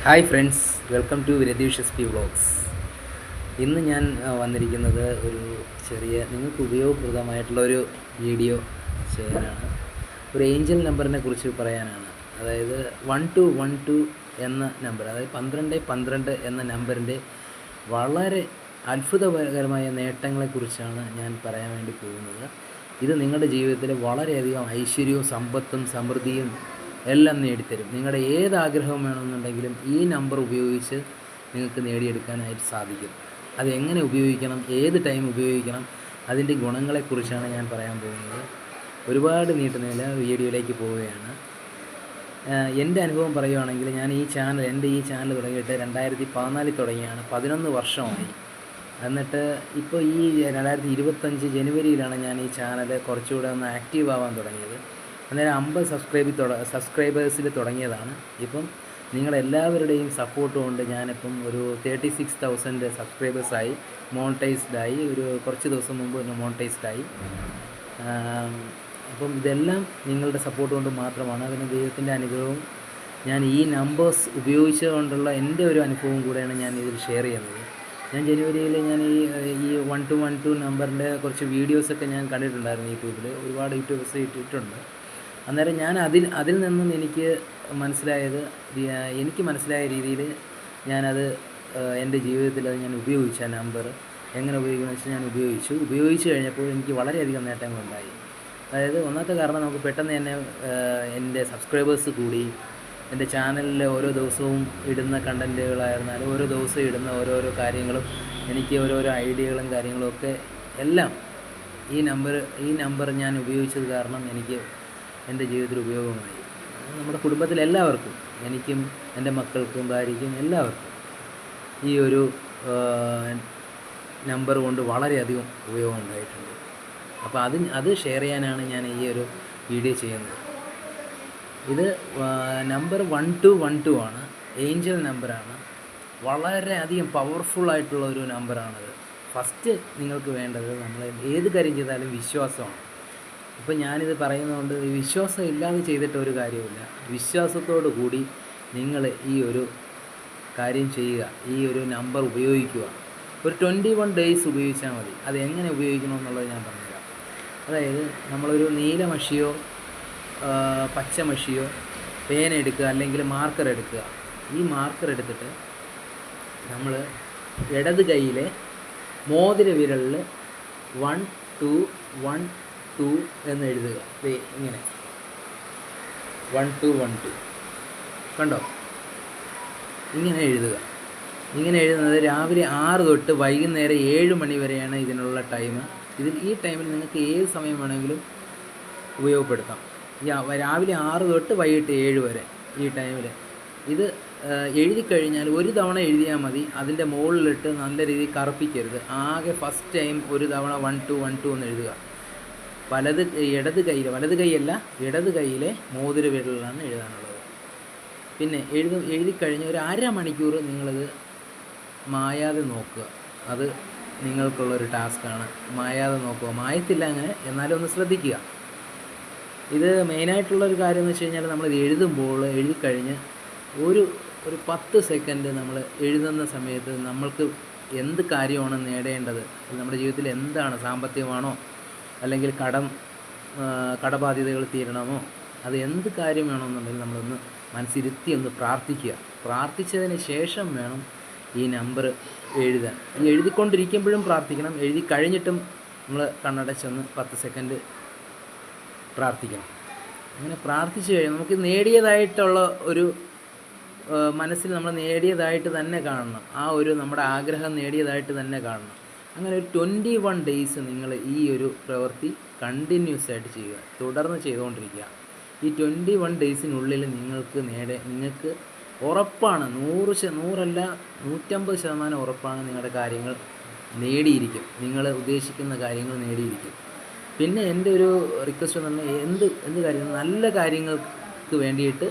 Hi friends, welcome to Ratheesh S P vlogs. ഇന്ന് ഞാൻ വന്നിരിക്കുന്നത് ഒരു ചെറിയ നിങ്ങൾക്ക് ഉപയോഗപ്രദമായിട്ടുള്ള ഒരു വീഡിയോ ചെയ്യാനാണ്. ഒരു ഏഞ്ചൽ നമ്പറിനെ കുറിച്ച് പറയാനാണ്. അതായത് 1212 എന്ന നമ്പർ, അതായത് 1212 എന്ന നമ്പറിൻ്റെ വളരെ അത്ഭുതകരമായ നേട്ടങ്ങളെക്കുറിച്ചാണ് ഞാൻ പറയാൻ വേണ്ടി പോകുന്നത്. ഇത് നിങ്ങളുടെ ജീവിതത്തിൽ വളരെയധികം ഐശ്വര്യവും സമ്പത്തും സമൃദ്ധിയും എല്ലാം നേടിത്തരും. നിങ്ങളുടെ ഏത് ആഗ്രഹം വേണമെന്നുണ്ടെങ്കിലും ഈ നമ്പർ ഉപയോഗിച്ച് നിങ്ങൾക്ക് നേടിയെടുക്കാനായിട്ട് സാധിക്കും. അത് എങ്ങനെ ഉപയോഗിക്കണം, ഏത് ടൈം ഉപയോഗിക്കണം, അതിൻ്റെ ഗുണങ്ങളെക്കുറിച്ചാണ് ഞാൻ പറയാൻ പോകുന്നത്. ഒരുപാട് നീട്ടുന്നില്ല, വീഡിയോയിലേക്ക് പോവുകയാണ്. എൻ്റെ അനുഭവം പറയുകയാണെങ്കിൽ എൻ്റെ ഈ ചാനൽ തുടങ്ങിയിട്ട് 2014 തുടങ്ങിയാണ്. 11 വർഷമായി. എന്നിട്ട് ഇപ്പോൾ ഈ 2025 ജനുവരിയിലാണ് ഞാൻ ഈ ചാനൽ കുറച്ചുകൂടെ ഒന്ന് ആക്റ്റീവ് ആവാൻ തുടങ്ങിയത്. അന്നേരം 50 സബ്സ്ക്രൈബേഴ്സിൽ തുടങ്ങിയതാണ്. ഇപ്പം നിങ്ങളെല്ലാവരുടെയും സപ്പോർട്ട് കൊണ്ട് ഞാനിപ്പം ഒരു 36,000 സബ്സ്ക്രൈബേഴ്സായി, മോണിറ്റൈസ്ഡായി. ഒരു കുറച്ച് ദിവസം മുമ്പ് മോണിറ്റൈസ്ഡായി. അപ്പം ഇതെല്ലാം നിങ്ങളുടെ സപ്പോർട്ട് കൊണ്ട് മാത്രമാണ്. അതിന് ദൈവത്തിൻ്റെ അനുഗ്രഹവും ഞാൻ ഈ നമ്പേഴ്സ് ഉപയോഗിച്ചുകൊണ്ടുള്ള എൻ്റെ ഒരു അനുഭവം കൂടെയാണ് ഞാൻ ഇതിൽ ഷെയർ ചെയ്യുന്നത്. ഞാൻ ജനുവരിയിൽ ഈ 1212 നമ്പറിൻ്റെ കുറച്ച് വീഡിയോസൊക്കെ ഞാൻ കണ്ടിട്ടുണ്ടായിരുന്നു യൂട്യൂബിൽ. ഒരുപാട് യൂട്യൂബേഴ്സ് ഇട്ടിട്ടുണ്ട്. അന്നേരം ഞാൻ അതിൽ നിന്നും എനിക്ക് മനസ്സിലായ രീതിയിൽ ഞാനത് എൻ്റെ ജീവിതത്തിൽ അത് ഞാൻ ഉപയോഗിച്ച നമ്പർ എങ്ങനെ ഉപയോഗിക്കുമെന്ന് വെച്ചാൽ ഞാൻ ഉപയോഗിച്ച് കഴിഞ്ഞപ്പോൾ എനിക്ക് വളരെയധികം നേട്ടങ്ങളുണ്ടായി. അതായത് ഒന്നാമത്തെ കാരണം, നമുക്ക് പെട്ടെന്ന് തന്നെ എൻ്റെ സബ്സ്ക്രൈബേഴ്സ് കൂടി. എൻ്റെ ചാനലിൽ ഓരോ ദിവസവും ഇടുന്ന കണ്ടൻറ്റുകളായിരുന്നാലും ഓരോ ദിവസവും ഇടുന്ന ഓരോരോ കാര്യങ്ങളും എനിക്ക് ഓരോരോ ഐഡിയകളും കാര്യങ്ങളും ഒക്കെ എല്ലാം ഈ നമ്പർ ഞാൻ ഉപയോഗിച്ചത് കാരണം എനിക്ക് എൻ്റെ ജീവിതത്തിൽ ഉപയോഗമായി. നമ്മുടെ കുടുംബത്തിലെല്ലാവർക്കും, എനിക്കും എൻ്റെ മക്കൾക്കും ഭാര്യയ്ക്കും എല്ലാവർക്കും ഈ ഒരു നമ്പർ കൊണ്ട് വളരെയധികം ഉപയോഗം ഉണ്ടായിട്ടുണ്ട്. അപ്പോൾ അത് ഷെയർ ചെയ്യാനാണ് ഞാൻ ഈ ഒരു വീഡിയോ ചെയ്യുന്നത്. ഇത് നമ്പർ 1212 ആണ്. ഏഞ്ചൽ നമ്പറാണ്. വളരെയധികം പവർഫുള്ളായിട്ടുള്ള ഒരു നമ്പറാണത്. ഫസ്റ്റ് നിങ്ങൾക്ക് വേണ്ടത്, നമ്മൾ ഏത് കാര്യം ചെയ്താലും വിശ്വാസമാണ്. ഇപ്പോൾ ഞാനിത് പറയുന്നതുകൊണ്ട് വിശ്വാസം ഇല്ലാതെ ചെയ്തിട്ട് ഒരു കാര്യമില്ല. വിശ്വാസത്തോടു കൂടി നിങ്ങൾ ഈ ഒരു കാര്യം ചെയ്യുക, ഈ ഒരു നമ്പർ ഉപയോഗിക്കുക. ഒരു 21 ഡേയ്സ് ഉപയോഗിച്ചാൽ മതി. അത് എങ്ങനെ ഉപയോഗിക്കണമെന്നുള്ളത് ഞാൻ പറഞ്ഞുതരാം. അതായത് നമ്മളൊരു നീല മഷിയോ പച്ച മഷിയോ പേന എടുക്കുക, അല്ലെങ്കിൽ മാർക്കർ എടുക്കുക. ഈ മാർക്കർ എടുത്തിട്ട് നമ്മൾ ഇടത് കൈയിലെ മോതിര വിരലിൽ 1212 എന്ന് എഴുതുക. ഇങ്ങനെ 1212 കണ്ടോ? ഇങ്ങനെ എഴുതുക. ഇങ്ങനെ എഴുതുന്നത് രാവിലെ 6 തൊട്ട് വൈകുന്നേരം 7 മണി വരെയാണ് ഇതിനുള്ള ടൈം. ഈ ടൈമിൽ നിങ്ങൾക്ക് ഏത് സമയം വേണമെങ്കിലും ഉപയോഗപ്പെടുത്താം. രാവിലെ 6 തൊട്ട് വൈകിട്ട് 7 വരെ ഈ ടൈമിൽ ഇത് എഴുതി കഴിഞ്ഞാൽ ഒരു തവണ എഴുതിയാൽ മതി. അതിൻ്റെ മുകളിലിട്ട് നല്ല രീതിയിൽ കറുപ്പിക്കരുത്. ആകെ ഫസ്റ്റ് ടൈം ഒരു തവണ 1212 എന്ന് എഴുതുക. വലത് കൈയല്ല, ഇടത് കൈയിലെ മോതിര വിരലിലാണ് എഴുതാനുള്ളത്. പിന്നെ എഴുതി കഴിഞ്ഞ് ഒരു അരമണിക്കൂർ നിങ്ങളിത് മായാതെ നോക്കുക. അത് നിങ്ങൾക്കുള്ളൊരു ടാസ്ക്കാണ്. മായാതെ നോക്കുക. മായത്തില്ല അങ്ങനെ, എന്നാലും ഒന്ന് ശ്രദ്ധിക്കുക. ഇത് മെയിനായിട്ടുള്ളൊരു കാര്യം എന്ന് വെച്ച് കഴിഞ്ഞാൽ, നമ്മളിത് എഴുതി കഴിഞ്ഞ് ഒരു 10 സെക്കൻഡ് നമ്മൾ എഴുതുന്ന സമയത്ത് നമ്മൾക്ക് എന്ത് കാര്യമാണ് നേടേണ്ടത്, നമ്മുടെ ജീവിതത്തിൽ എന്താണ്, സാമ്പത്തികമാണോ അല്ലെങ്കിൽ കടബാധ്യതകൾ തീരണമോ, അത് എന്ത് കാര്യം വേണമെന്നുണ്ടെങ്കിൽ നമ്മളൊന്ന് മനസ്സിരുത്തി ഒന്ന് പ്രാർത്ഥിക്കുക. പ്രാർത്ഥിച്ചതിന് ശേഷം വേണം ഈ നമ്പർ എഴുതാൻ. ഈ എഴുതിക്കൊണ്ടിരിക്കുമ്പോഴും പ്രാർത്ഥിക്കണം. എഴുതി കഴിഞ്ഞിട്ടും നമ്മൾ കണ്ണടച്ചൊന്ന് 10 സെക്കൻഡ് പ്രാർത്ഥിക്കണം. അങ്ങനെ പ്രാർത്ഥിച്ചു കഴിഞ്ഞാൽ നമുക്ക് നേടിയതായിട്ടുള്ള ഒരു മനസ്സിൽ നമ്മൾ നേടിയതായിട്ട് തന്നെ കാണണം. നമ്മുടെ ആഗ്രഹം നേടിയതായിട്ട് തന്നെ കാണണം. അങ്ങനെ ഒരു 21 ഡേയ്സ് നിങ്ങൾ ഈ ഒരു പ്രവൃത്തി കണ്ടിന്യൂസ് ആയിട്ട് ചെയ്യുക, തുടർന്ന് ചെയ്തുകൊണ്ടിരിക്കുക. ഈ 21 ഡേയ്സിനുള്ളിൽ നിങ്ങൾക്ക് ഉറപ്പാണ്, 100% 150% ഉറപ്പാണ് നിങ്ങളുടെ കാര്യങ്ങൾ നേടിയിരിക്കും. നിങ്ങൾ ഉദ്ദേശിക്കുന്ന കാര്യങ്ങൾ നേടിയിരിക്കും. പിന്നെ എൻ്റെ ഒരു റിക്വസ്റ്റ് എന്ന് പറഞ്ഞാൽ, എന്ത് കാര്യം, നല്ല കാര്യങ്ങൾക്ക് വേണ്ടിയിട്ട്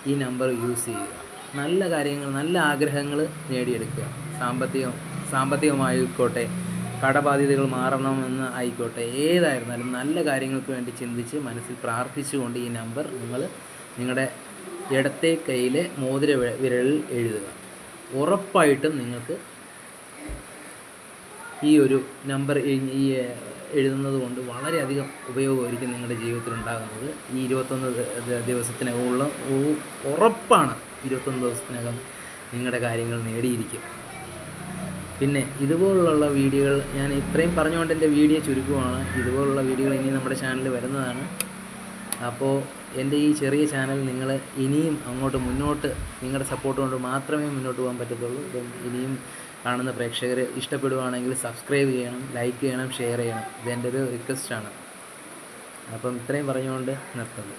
ഈ നമ്പർ യൂസ് ചെയ്യുക. നല്ല കാര്യങ്ങൾ, നല്ല ആഗ്രഹങ്ങൾ നേടിയെടുക്കുക. സാമ്പത്തികമായിക്കോട്ടെ, കടബാധ്യതകൾ മാറണമെന്ന് ആയിക്കോട്ടെ, ഏതായിരുന്നാലും നല്ല കാര്യങ്ങൾക്ക് വേണ്ടി ചിന്തിച്ച് മനസ്സിൽ പ്രാർത്ഥിച്ചുകൊണ്ട് ഈ നമ്പർ നിങ്ങൾ നിങ്ങളുടെ ഇടത്തെ കൈയിലെ മോതിര വിരലിൽ എഴുതുക. ഉറപ്പായിട്ടും നിങ്ങൾക്ക് ഈ ഒരു നമ്പർ ഈ എഴുതുന്നത് കൊണ്ട് വളരെയധികം ഉപയോഗമായിരിക്കും നിങ്ങളുടെ ജീവിതത്തിൽ ഉണ്ടാകുന്നത്. ഈ 21 ദിവസത്തിനകമുള്ള ഉറപ്പാണ്, 21 ദിവസത്തിനകം നിങ്ങളുടെ കാര്യങ്ങൾ നേടിയിരിക്കും. പിന്നെ ഇതുപോലുള്ള വീഡിയോകൾ ഞാൻ ഇത്രയും പറഞ്ഞുകൊണ്ട് എൻ്റെ വീഡിയോ ചുരുക്കമാണ്. ഇതുപോലുള്ള വീഡിയോകൾ ഇനി നമ്മുടെ ചാനലിൽ വരുന്നതാണ്. അപ്പോൾ എൻ്റെ ഈ ചെറിയ ചാനൽ നിങ്ങൾ ഇനിയും അങ്ങോട്ട് മുന്നോട്ട് നിങ്ങളുടെ സപ്പോർട്ട് കൊണ്ട് മാത്രമേ മുന്നോട്ട് പോകാൻ പറ്റത്തുള്ളൂ. ഇപ്പം ഇനിയും കാണുന്ന പ്രേക്ഷകർ ഇഷ്ടപ്പെടുകയാണെങ്കിൽ സബ്സ്ക്രൈബ് ചെയ്യണം, ലൈക്ക് ചെയ്യണം, ഷെയർ ചെയ്യണം. ഇതെൻ്റെ ഒരു റിക്വസ്റ്റാണ്. അപ്പം ഇത്രയും പറഞ്ഞുകൊണ്ട് നിർത്തുന്നു.